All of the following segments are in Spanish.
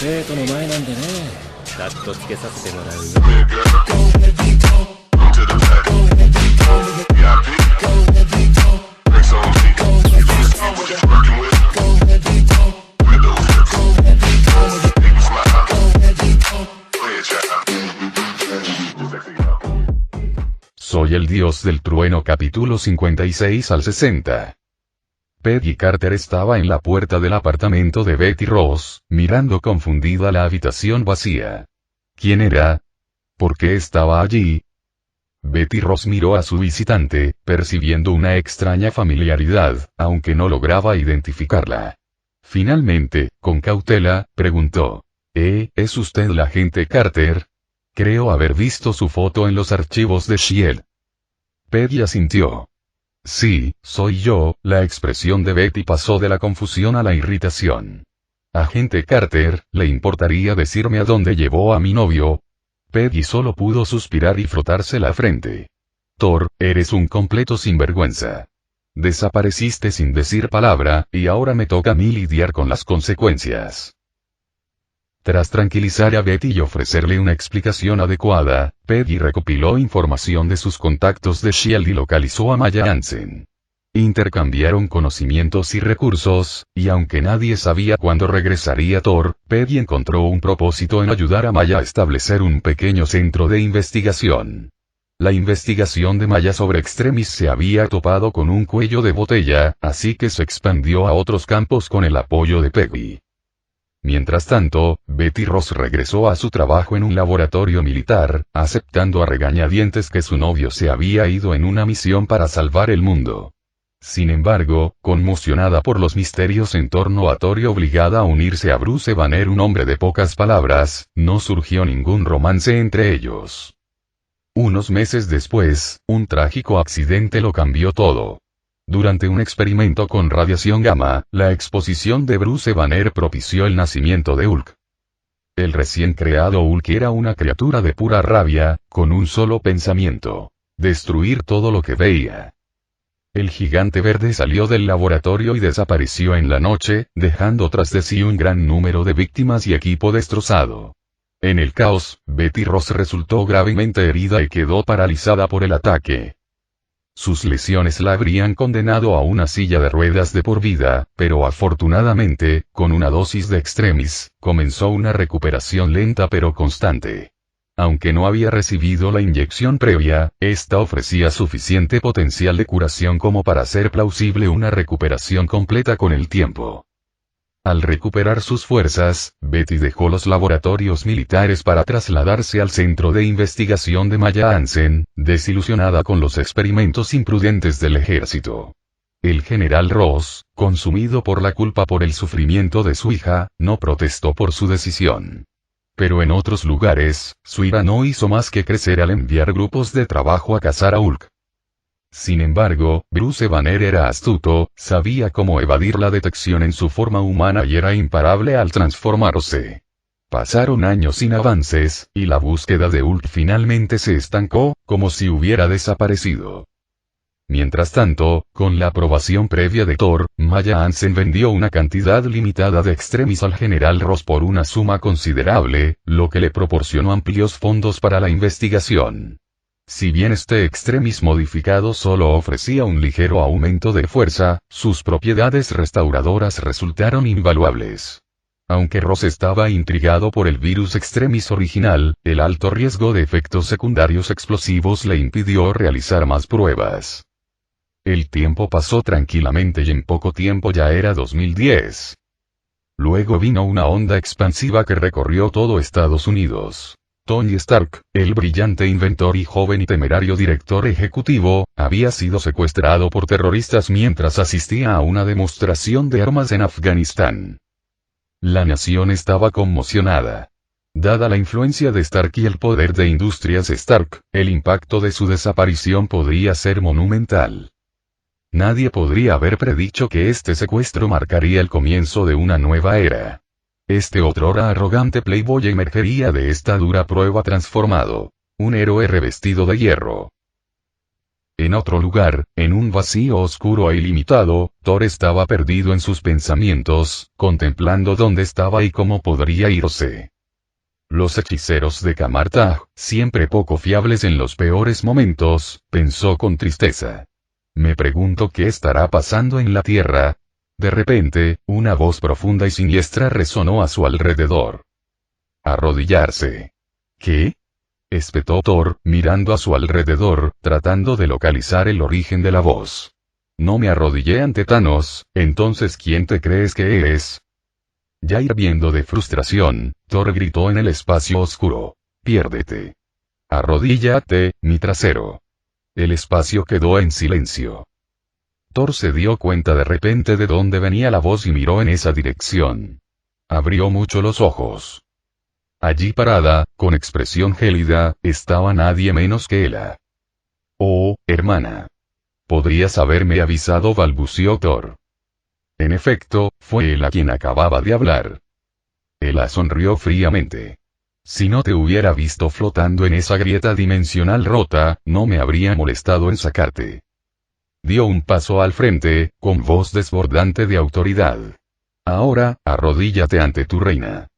生徒の前なんでね。カットつけさせてもらうよ。Soy el dios del trueno capítulo 56 al 60. Peggy Carter estaba en la puerta del apartamento de Betty Ross, mirando confundida la habitación vacía. ¿Quién era? ¿Por qué estaba allí? Betty Ross miró a su visitante, percibiendo una extraña familiaridad, aunque no lograba identificarla. Finalmente, con cautela, preguntó: ¿Es usted la agente Carter? Creo haber visto su foto en los archivos de Shield. Peggy asintió. Sí, soy yo. La expresión de Betty pasó de la confusión a la irritación. Agente Carter, ¿le importaría decirme a dónde llevó a mi novio? Peggy solo pudo suspirar y frotarse la frente. Thor, eres un completo sinvergüenza. Desapareciste sin decir palabra, y ahora me toca a mí lidiar con las consecuencias. Tras tranquilizar a Betty y ofrecerle una explicación adecuada, Peggy recopiló información de sus contactos de Shield y localizó a Maya Hansen. Intercambiaron conocimientos y recursos, y aunque nadie sabía cuándo regresaría Thor, Peggy encontró un propósito en ayudar a Maya a establecer un pequeño centro de investigación. La investigación de Maya sobre Extremis se había topado con un cuello de botella, así que se expandió a otros campos con el apoyo de Peggy. Mientras tanto, Betty Ross regresó a su trabajo en un laboratorio militar, aceptando a regañadientes que su novio se había ido en una misión para salvar el mundo. Sin embargo, conmocionada por los misterios en torno a Thor y obligada a unirse a Bruce Banner, un hombre de pocas palabras, no surgió ningún romance entre ellos. Unos meses después, un trágico accidente lo cambió todo. Durante un experimento con radiación gamma, la exposición de Bruce Banner propició el nacimiento de Hulk. El recién creado Hulk era una criatura de pura rabia, con un solo pensamiento: destruir todo lo que veía. El gigante verde salió del laboratorio y desapareció en la noche, dejando tras de sí un gran número de víctimas y equipo destrozado. En el caos, Betty Ross resultó gravemente herida y quedó paralizada por el ataque. Sus lesiones la habrían condenado a una silla de ruedas de por vida, pero afortunadamente, con una dosis de Extremis, comenzó una recuperación lenta pero constante. Aunque no había recibido la inyección previa, esta ofrecía suficiente potencial de curación como para hacer plausible una recuperación completa con el tiempo. Al recuperar sus fuerzas, Betty dejó los laboratorios militares para trasladarse al centro de investigación de Maya Hansen, desilusionada con los experimentos imprudentes del ejército. El general Ross, consumido por la culpa por el sufrimiento de su hija, no protestó por su decisión. Pero en otros lugares, su ira no hizo más que crecer al enviar grupos de trabajo a cazar a Hulk. Sin embargo, Bruce Banner era astuto, sabía cómo evadir la detección en su forma humana y era imparable al transformarse. Pasaron años sin avances, y la búsqueda de Hulk finalmente se estancó, como si hubiera desaparecido. Mientras tanto, con la aprobación previa de Thor, Maya Hansen vendió una cantidad limitada de Extremis al general Ross por una suma considerable, lo que le proporcionó amplios fondos para la investigación. Si bien este Extremis modificado solo ofrecía un ligero aumento de fuerza, sus propiedades restauradoras resultaron invaluables. Aunque Ross estaba intrigado por el virus Extremis original, el alto riesgo de efectos secundarios explosivos le impidió realizar más pruebas. El tiempo pasó tranquilamente y en poco tiempo ya era 2010. Luego vino una onda expansiva que recorrió todo Estados Unidos. Tony Stark, el brillante inventor y joven y temerario director ejecutivo, había sido secuestrado por terroristas mientras asistía a una demostración de armas en Afganistán. La nación estaba conmocionada. Dada la influencia de Stark y el poder de Industrias Stark, el impacto de su desaparición podría ser monumental. Nadie podría haber predicho que este secuestro marcaría el comienzo de una nueva era. Este otrora arrogante playboy emergería de esta dura prueba transformado. Un héroe revestido de hierro. En otro lugar, en un vacío oscuro e ilimitado, Thor estaba perdido en sus pensamientos, contemplando dónde estaba y cómo podría irse. Los hechiceros de Kamartag, siempre poco fiables en los peores momentos, pensó con tristeza. Me pregunto qué estará pasando en la Tierra. De repente, una voz profunda y siniestra resonó a su alrededor. Arrodillarse. ¿Qué? Espetó Thor, mirando a su alrededor, tratando de localizar el origen de la voz. No me arrodillé ante Thanos, entonces ¿quién te crees que eres? Ya hirviendo de frustración, Thor gritó en el espacio oscuro. Piérdete. Arrodíllate, mi trasero. El espacio quedó en silencio. Thor se dio cuenta de repente de dónde venía la voz y miró en esa dirección. Abrió mucho los ojos. Allí parada, con expresión gélida, estaba nadie menos que Hela. Oh, hermana. Podrías haberme avisado, balbuceó Thor. En efecto, fue Hela quien acababa de hablar. Hela sonrió fríamente. Si no te hubiera visto flotando en esa grieta dimensional rota, no me habría molestado en sacarte. Dio un paso al frente, con voz desbordante de autoridad. Ahora, arrodíllate ante tu reina.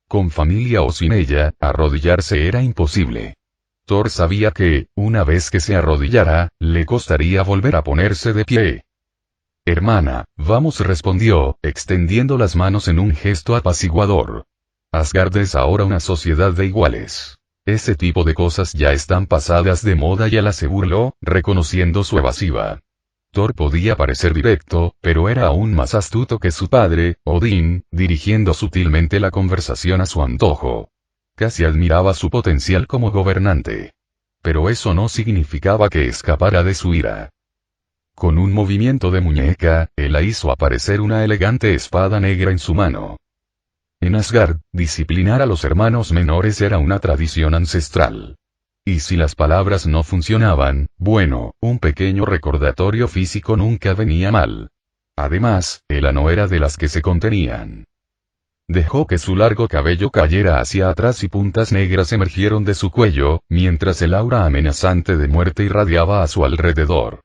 Con familia o sin ella, arrodillarse era imposible. Thor sabía que, una vez que se arrodillara, le costaría volver a ponerse de pie. Hermana, vamos, respondió, extendiendo las manos en un gesto apaciguador. Asgard es ahora una sociedad de iguales. Ese tipo de cosas ya están pasadas de moda, y Hela se burló, reconociendo su evasiva. Thor podía parecer directo, pero era aún más astuto que su padre, Odín, dirigiendo sutilmente la conversación a su antojo. Casi admiraba su potencial como gobernante. Pero eso no significaba que escapara de su ira. Con un movimiento de muñeca, Hela hizo aparecer una elegante espada negra en su mano. En Asgard, disciplinar a los hermanos menores era una tradición ancestral. Y si las palabras no funcionaban, bueno, un pequeño recordatorio físico nunca venía mal. Además, Hela no era de las que se contenían. Dejó que su largo cabello cayera hacia atrás y puntas negras emergieron de su cuello, mientras el aura amenazante de muerte irradiaba a su alrededor.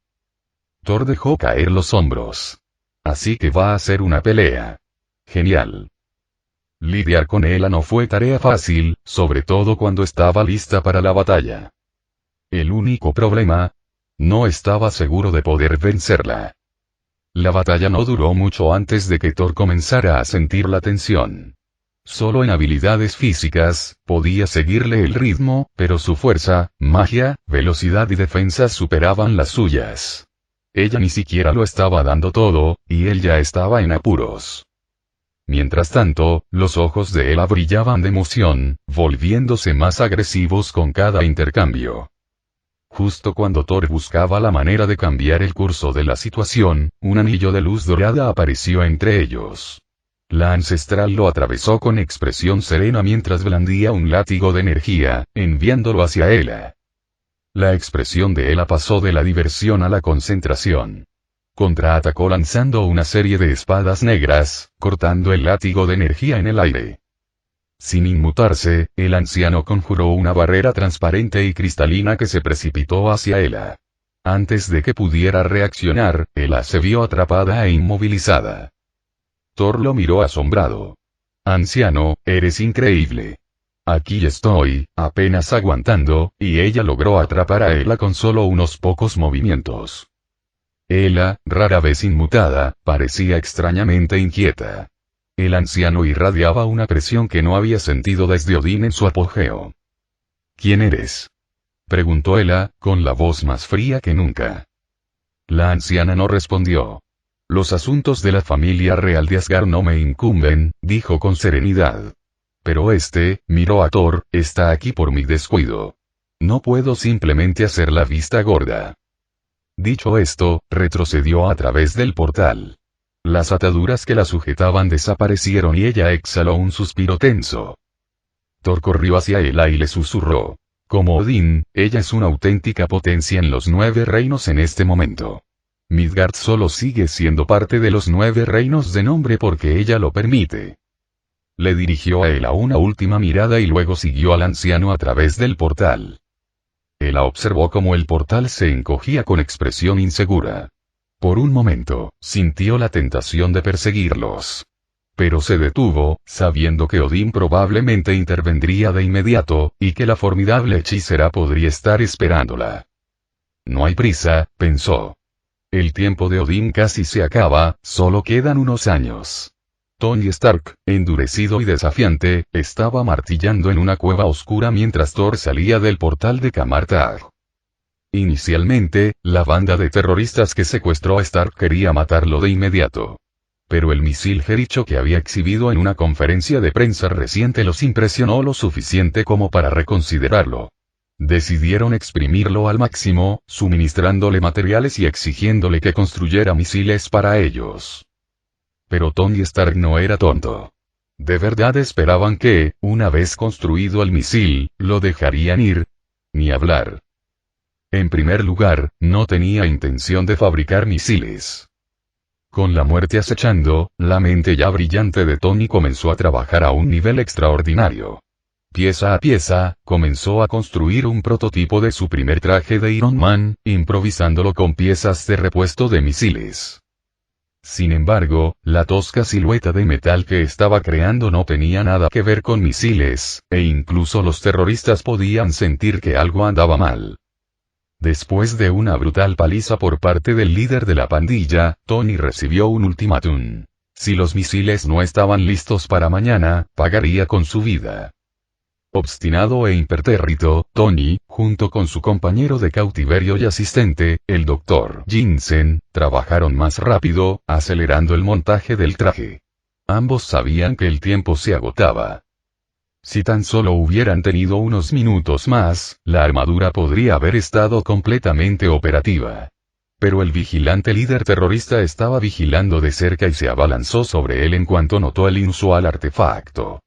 Thor dejó caer los hombros. Así que va a ser una pelea. Genial. Lidiar con Hela no fue tarea fácil, sobre todo cuando estaba lista para la batalla. El único problema, no estaba seguro de poder vencerla. La batalla no duró mucho antes de que Thor comenzara a sentir la tensión. Solo en habilidades físicas, podía seguirle el ritmo, pero su fuerza, magia, velocidad y defensa superaban las suyas. Ella ni siquiera lo estaba dando todo, y él ya estaba en apuros. Mientras tanto, los ojos de Hela brillaban de emoción, volviéndose más agresivos con cada intercambio. Justo cuando Thor buscaba la manera de cambiar el curso de la situación, un anillo de luz dorada apareció entre ellos. La ancestral lo atravesó con expresión serena mientras blandía un látigo de energía, enviándolo hacia Hela. La expresión de Hela pasó de la diversión a la concentración. Contraatacó lanzando una serie de espadas negras, cortando el látigo de energía en el aire. Sin inmutarse, el anciano conjuró una barrera transparente y cristalina que se precipitó hacia Hela. Antes de que pudiera reaccionar, Hela se vio atrapada e inmovilizada. Thor lo miró asombrado. Anciano, eres increíble. Aquí estoy, apenas aguantando, y ella logró atrapar a Hela con solo unos pocos movimientos. Hela, rara vez inmutada, parecía extrañamente inquieta. El anciano irradiaba una presión que no había sentido desde Odín en su apogeo. ¿Quién eres?, preguntó Hela, con la voz más fría que nunca. La anciana no respondió. Los asuntos de la familia real de Asgard no me incumben, dijo con serenidad. Pero miró a Thor, está aquí por mi descuido. No puedo simplemente hacer la vista gorda. Dicho esto, retrocedió a través del portal. Las ataduras que la sujetaban desaparecieron y ella exhaló un suspiro tenso. Thor corrió hacia Hela y le susurró. Como Odín, ella es una auténtica potencia en los 9 reinos en este momento. Midgard solo sigue siendo parte de los 9 reinos de nombre porque ella lo permite. Le dirigió a Hela una última mirada y luego siguió al anciano a través del portal. Ella observó cómo el portal se encogía con expresión insegura. Por un momento, sintió la tentación de perseguirlos. Pero se detuvo, sabiendo que Odín probablemente intervendría de inmediato, y que la formidable hechicera podría estar esperándola. No hay prisa, pensó. El tiempo de Odín casi se acaba, solo quedan unos años. Tony Stark, endurecido y desafiante, estaba martillando en una cueva oscura mientras Thor salía del portal de Kamartag. Inicialmente, la banda de terroristas que secuestró a Stark quería matarlo de inmediato. Pero el misil Jericho que había exhibido en una conferencia de prensa reciente los impresionó lo suficiente como para reconsiderarlo. Decidieron exprimirlo al máximo, suministrándole materiales y exigiéndole que construyera misiles para ellos. Pero Tony Stark no era tonto. De verdad esperaban que, una vez construido el misil, lo dejarían ir. Ni hablar. En primer lugar, no tenía intención de fabricar misiles. Con la muerte acechando, la mente ya brillante de Tony comenzó a trabajar a un nivel extraordinario. Pieza a pieza, comenzó a construir un prototipo de su primer traje de Iron Man, improvisándolo con piezas de repuesto de misiles. Sin embargo, la tosca silueta de metal que estaba creando no tenía nada que ver con misiles, e incluso los terroristas podían sentir que algo andaba mal. Después de una brutal paliza por parte del líder de la pandilla, Tony recibió un ultimátum. Si los misiles no estaban listos para mañana, pagaría con su vida. Obstinado e impertérrito, Tony, junto con su compañero de cautiverio y asistente, el Dr. Jensen, trabajaron más rápido, acelerando el montaje del traje. Ambos sabían que el tiempo se agotaba. Si tan solo hubieran tenido unos minutos más, la armadura podría haber estado completamente operativa. Pero el vigilante líder terrorista estaba vigilando de cerca y se abalanzó sobre él en cuanto notó el inusual artefacto.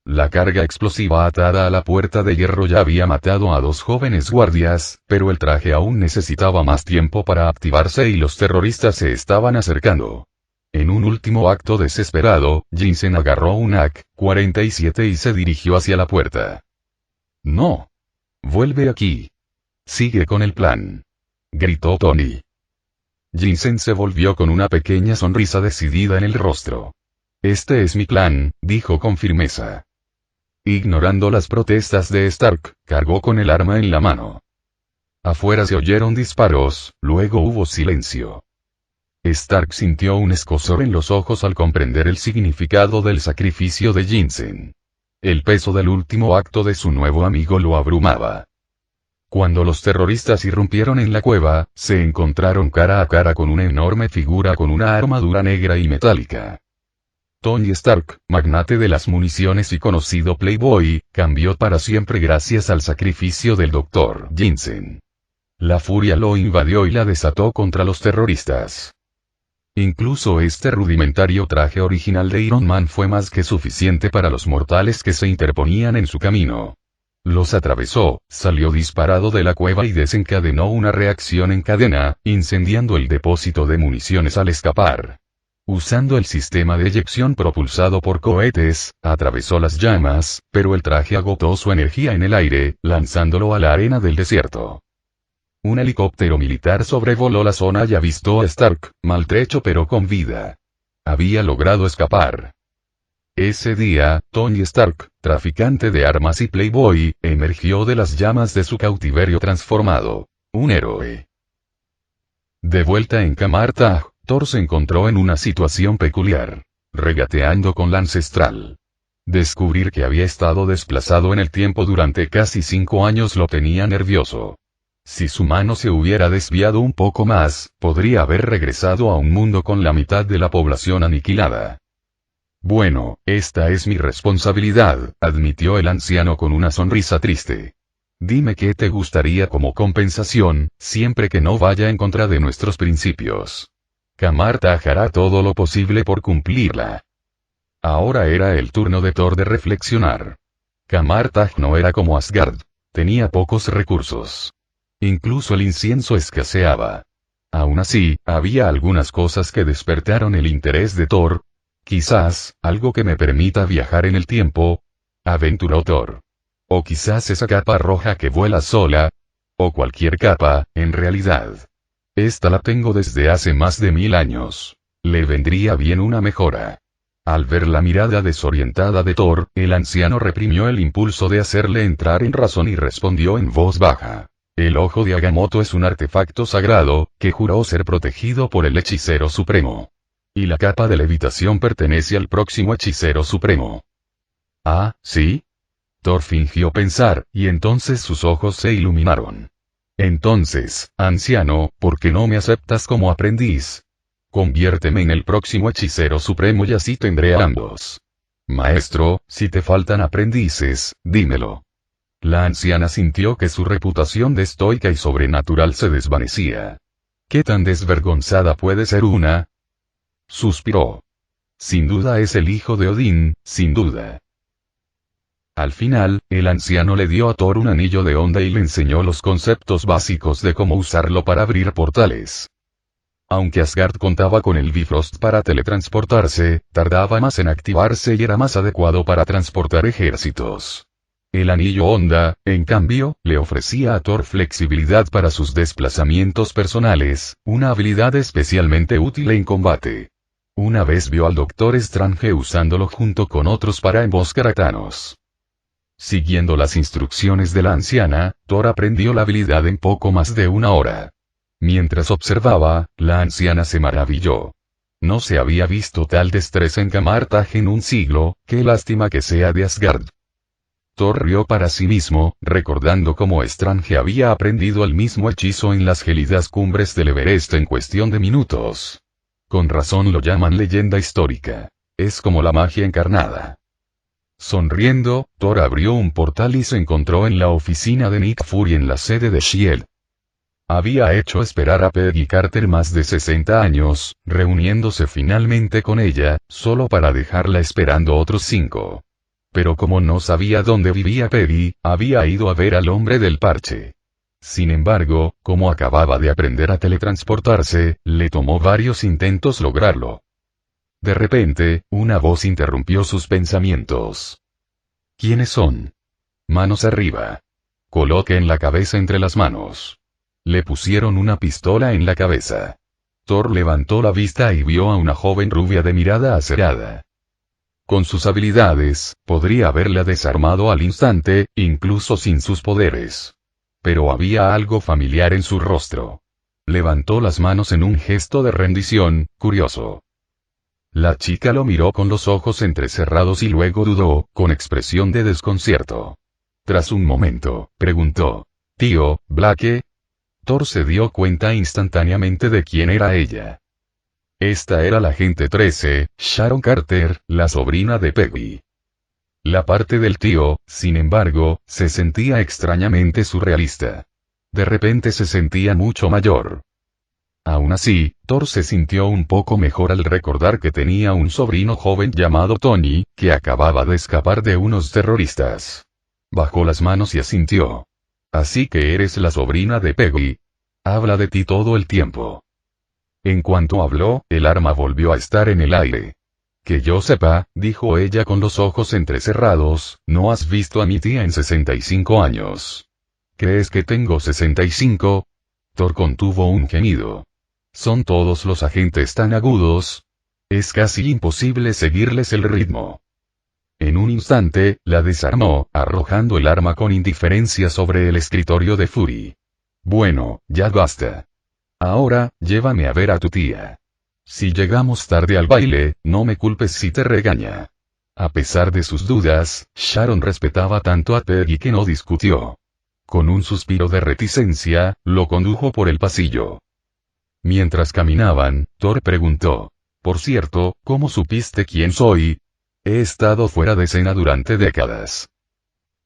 La carga explosiva atada a la puerta de hierro ya había matado a 2 jóvenes guardias, pero el traje aún necesitaba más tiempo para activarse y los terroristas se estaban acercando. En un último acto desesperado, Jensen agarró un AK-47 y se dirigió hacia la puerta. «No. Vuelve aquí. Sigue con el plan», gritó Tony. Jensen se volvió con una pequeña sonrisa decidida en el rostro. «Este es mi plan», dijo con firmeza. Ignorando las protestas de Stark, cargó con el arma en la mano. Afuera se oyeron disparos, luego hubo silencio. Stark sintió un escozor en los ojos al comprender el significado del sacrificio de Jensen. El peso del último acto de su nuevo amigo lo abrumaba. Cuando los terroristas irrumpieron en la cueva, se encontraron cara a cara con una enorme figura con una armadura negra y metálica. Tony Stark, magnate de las municiones y conocido playboy, cambió para siempre gracias al sacrificio del Dr. Jensen. La furia lo invadió y la desató contra los terroristas. Incluso este rudimentario traje original de Iron Man fue más que suficiente para los mortales que se interponían en su camino. Los atravesó, salió disparado de la cueva y desencadenó una reacción en cadena, incendiando el depósito de municiones al escapar. Usando el sistema de eyección propulsado por cohetes, atravesó las llamas, pero el traje agotó su energía en el aire, lanzándolo a la arena del desierto. Un helicóptero militar sobrevoló la zona y avistó a Stark, maltrecho pero con vida. Había logrado escapar. Ese día, Tony Stark, traficante de armas y playboy, emergió de las llamas de su cautiverio transformado. Un héroe. De vuelta en Kamartag, Thor se encontró en una situación peculiar. Regateando con la ancestral. Descubrir que había estado desplazado en el tiempo durante casi 5 años lo tenía nervioso. Si su mano se hubiera desviado un poco más, podría haber regresado a un mundo con la mitad de la población aniquilada. Bueno, esta es mi responsabilidad, admitió el anciano con una sonrisa triste. Dime qué te gustaría como compensación, siempre que no vaya en contra de nuestros principios. Kamartag hará todo lo posible por cumplirla. Ahora era el turno de Thor de reflexionar. Kamartag no era como Asgard. Tenía pocos recursos. Incluso el incienso escaseaba. Aún así, había algunas cosas que despertaron el interés de Thor. Quizás, algo que me permita viajar en el tiempo, aventuró Thor. O quizás esa capa roja que vuela sola. O cualquier capa, en realidad. Esta la tengo desde hace más de 1000 años. Le vendría bien una mejora. Al ver la mirada desorientada de Thor, el anciano reprimió el impulso de hacerle entrar en razón y respondió en voz baja. El ojo de Agamotto es un artefacto sagrado, que juró ser protegido por el hechicero supremo. Y la capa de levitación pertenece al próximo hechicero supremo. Ah, ¿sí? Thor fingió pensar, y entonces sus ojos se iluminaron. Entonces, anciano, ¿por qué no me aceptas como aprendiz? Conviérteme en el próximo hechicero supremo y así tendré a ambos. Maestro, si te faltan aprendices, dímelo. La anciana sintió que su reputación de estoica y sobrenatural se desvanecía. ¿Qué tan desvergonzada puede ser una? Suspiró. Sin duda es el hijo de Odín, sin duda. Al final, el anciano le dio a Thor un anillo de onda y le enseñó los conceptos básicos de cómo usarlo para abrir portales. Aunque Asgard contaba con el Bifrost para teletransportarse, tardaba más en activarse y era más adecuado para transportar ejércitos. El anillo onda, en cambio, le ofrecía a Thor flexibilidad para sus desplazamientos personales, una habilidad especialmente útil en combate. Una vez vio al Doctor Strange usándolo junto con otros para emboscar a Thanos. Siguiendo las instrucciones de la anciana, Thor aprendió la habilidad en poco más de una hora. Mientras observaba, la anciana se maravilló. No se había visto tal destreza en Camartage en un siglo, qué lástima que sea de Asgard. Thor rió para sí mismo, recordando cómo Strange había aprendido el mismo hechizo en las gélidas cumbres del Everest en cuestión de minutos. Con razón lo llaman leyenda histórica. Es como la magia encarnada. Sonriendo, Thor abrió un portal y se encontró en la oficina de Nick Fury en la sede de S.H.I.E.L.D. Había hecho esperar a Peggy Carter más de 60 años, reuniéndose finalmente con ella, solo para dejarla esperando otros 5. Pero como no sabía dónde vivía Peggy, había ido a ver al hombre del parche. Sin embargo, como acababa de aprender a teletransportarse, le tomó varios intentos lograrlo. De repente, una voz interrumpió sus pensamientos. ¿Quiénes son? Manos arriba. Coloquen la cabeza entre las manos. Le pusieron una pistola en la cabeza. Thor levantó la vista y vio a una joven rubia de mirada acerada. Con sus habilidades, podría haberla desarmado al instante, incluso sin sus poderes. Pero había algo familiar en su rostro. Levantó las manos en un gesto de rendición, curioso. La chica lo miró con los ojos entrecerrados y luego dudó, con expresión de desconcierto. Tras un momento, preguntó: «Tío, Blake». Thor se dio cuenta instantáneamente de quién era ella. Esta era la agente 13, Sharon Carter, la sobrina de Peggy. La parte del tío, sin embargo, se sentía extrañamente surrealista. De repente se sentía mucho mayor. Aún así, Thor se sintió un poco mejor al recordar que tenía un sobrino joven llamado Tony, que acababa de escapar de unos terroristas. Bajó las manos y asintió. Así que eres la sobrina de Peggy. Habla de ti todo el tiempo. En cuanto habló, el arma volvió a estar en el aire. Que yo sepa, dijo ella con los ojos entrecerrados, no has visto a mi tía en 65 años. ¿Crees que tengo 65? Thor contuvo un gemido. ¿Son todos los agentes tan agudos? Es casi imposible seguirles el ritmo. En un instante, la desarmó, arrojando el arma con indiferencia sobre el escritorio de Fury. Bueno, ya basta. Ahora, llévame a ver a tu tía. Si llegamos tarde al baile, no me culpes si te regaña. A pesar de sus dudas, Sharon respetaba tanto a Peggy que no discutió. Con un suspiro de reticencia, lo condujo por el pasillo. Mientras caminaban, Thor preguntó: «Por cierto, ¿cómo supiste quién soy? He estado fuera de escena durante décadas».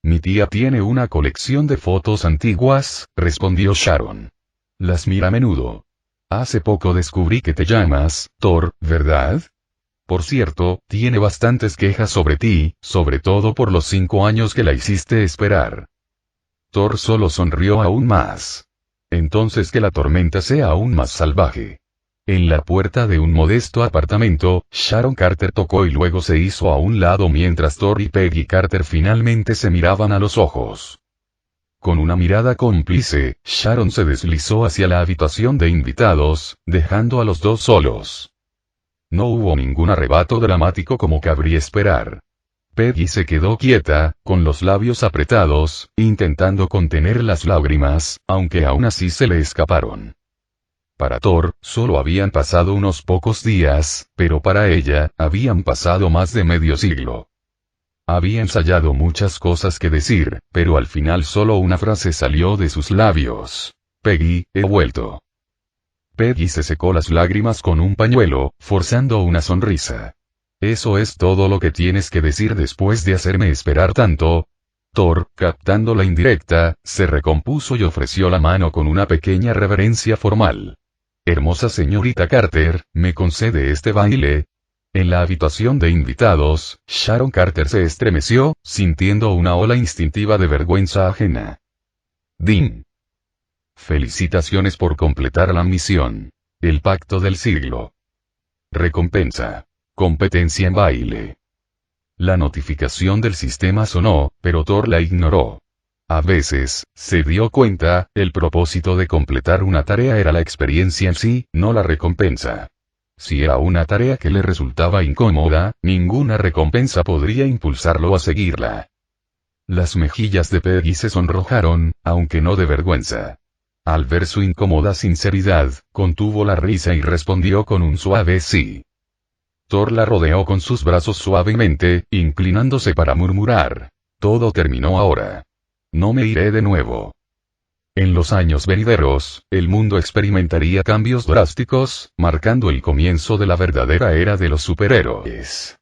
«Mi tía tiene una colección de fotos antiguas», respondió Sharon. «Las mira a menudo. Hace poco descubrí que te llamas Thor, ¿verdad? Por cierto, tiene bastantes quejas sobre ti, sobre todo por los 5 años que la hiciste esperar». Thor solo sonrió aún más. Entonces que la tormenta sea aún más salvaje. En la puerta de un modesto apartamento, Sharon Carter tocó y luego se hizo a un lado mientras Thor y Peggy Carter finalmente se miraban a los ojos. Con una mirada cómplice, Sharon se deslizó hacia la habitación de invitados, dejando a los dos solos. No hubo ningún arrebato dramático como cabría esperar. Peggy se quedó quieta, con los labios apretados, intentando contener las lágrimas, aunque aún así se le escaparon. Para Thor, solo habían pasado unos pocos días, pero para ella, habían pasado más de medio siglo. Había ensayado muchas cosas que decir, pero al final solo una frase salió de sus labios. Peggy, he vuelto. Peggy se secó las lágrimas con un pañuelo, forzando una sonrisa. ¿Eso es todo lo que tienes que decir después de hacerme esperar tanto? Thor, captando la indirecta, se recompuso y ofreció la mano con una pequeña reverencia formal. Hermosa señorita Carter, ¿me concede este baile? En la habitación de invitados, Sharon Carter se estremeció, sintiendo una ola instintiva de vergüenza ajena. Din. Felicitaciones por completar la misión. El pacto del siglo. Recompensa. Competencia en baile. La notificación del sistema sonó, pero Thor la ignoró. A veces, se dio cuenta, el propósito de completar una tarea era la experiencia en sí, no la recompensa. Si era una tarea que le resultaba incómoda, ninguna recompensa podría impulsarlo a seguirla. Las mejillas de Peggy se sonrojaron, aunque no de vergüenza. Al ver su incómoda sinceridad, contuvo la risa y respondió con un suave sí. Thor la rodeó con sus brazos suavemente, inclinándose para murmurar. Todo terminó ahora. No me iré de nuevo. En los años venideros, el mundo experimentaría cambios drásticos, marcando el comienzo de la verdadera era de los superhéroes.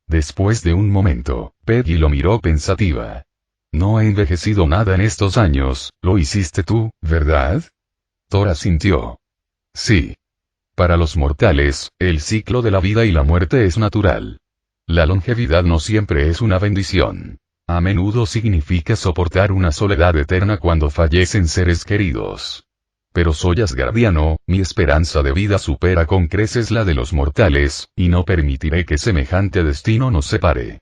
Después de un momento, Peggy lo miró pensativa. No ha envejecido nada en estos años, lo hiciste tú, ¿verdad? Thor asintió. Sí. Para los mortales, el ciclo de la vida y la muerte es natural. La longevidad no siempre es una bendición. A menudo significa soportar una soledad eterna cuando fallecen seres queridos. Pero soy asgardiano, mi esperanza de vida supera con creces la de los mortales, y no permitiré que semejante destino nos separe.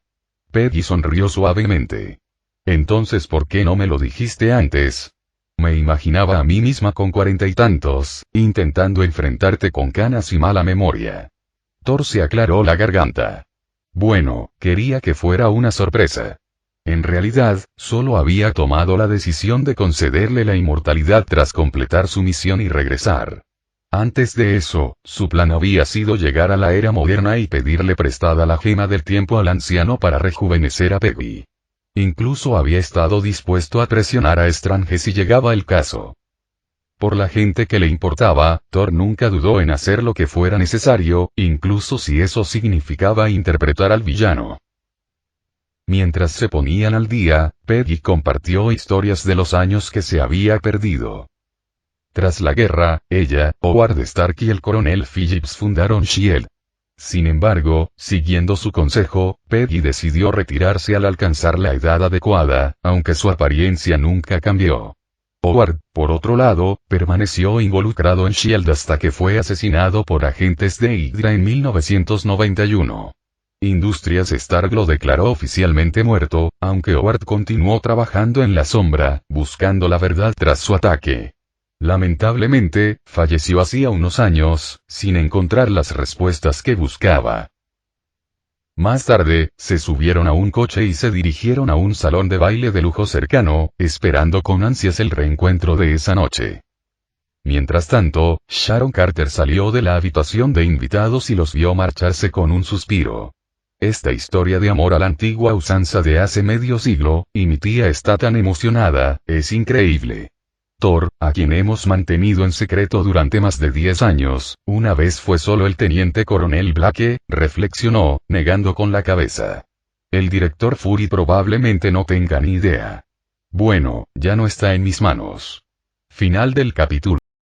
Peggy sonrió suavemente. Entonces, ¿por qué no me lo dijiste antes? Me imaginaba a mí misma con 40 y tantos, intentando enfrentarte con canas y mala memoria. Thor se aclaró la garganta. Bueno, quería que fuera una sorpresa. En realidad, solo había tomado la decisión de concederle la inmortalidad tras completar su misión y regresar. Antes de eso, su plan había sido llegar a la era moderna y pedirle prestada la gema del tiempo al anciano para rejuvenecer a Peggy. Incluso había estado dispuesto a presionar a Strange si llegaba el caso. Por la gente que le importaba, Thor nunca dudó en hacer lo que fuera necesario, incluso si eso significaba interpretar al villano. Mientras se ponían al día, Peggy compartió historias de los años que se había perdido. Tras la guerra, ella, Howard Stark y el coronel Phillips fundaron S.H.I.E.L.D. Sin embargo, siguiendo su consejo, Peggy decidió retirarse al alcanzar la edad adecuada, aunque su apariencia nunca cambió. Howard, por otro lado, permaneció involucrado en S.H.I.E.L.D. hasta que fue asesinado por agentes de Hydra en 1991. Industrias Stark lo declaró oficialmente muerto, aunque Howard continuó trabajando en la sombra, buscando la verdad tras su ataque. Lamentablemente, falleció hacía unos años, sin encontrar las respuestas que buscaba. Más tarde, se subieron a un coche y se dirigieron a un salón de baile de lujo cercano, esperando con ansias el reencuentro de esa noche. Mientras tanto, Sharon Carter salió de la habitación de invitados y los vio marcharse con un suspiro. Esta historia de amor a la antigua usanza de hace medio siglo, y mi tía está tan emocionada, es increíble. Thor, a quien hemos mantenido en secreto durante más de 10 años, una vez fue solo el teniente coronel Blake, reflexionó, negando con la cabeza. El director Fury probablemente no tenga ni idea. Bueno, ya no está en mis manos. Final del capítulo.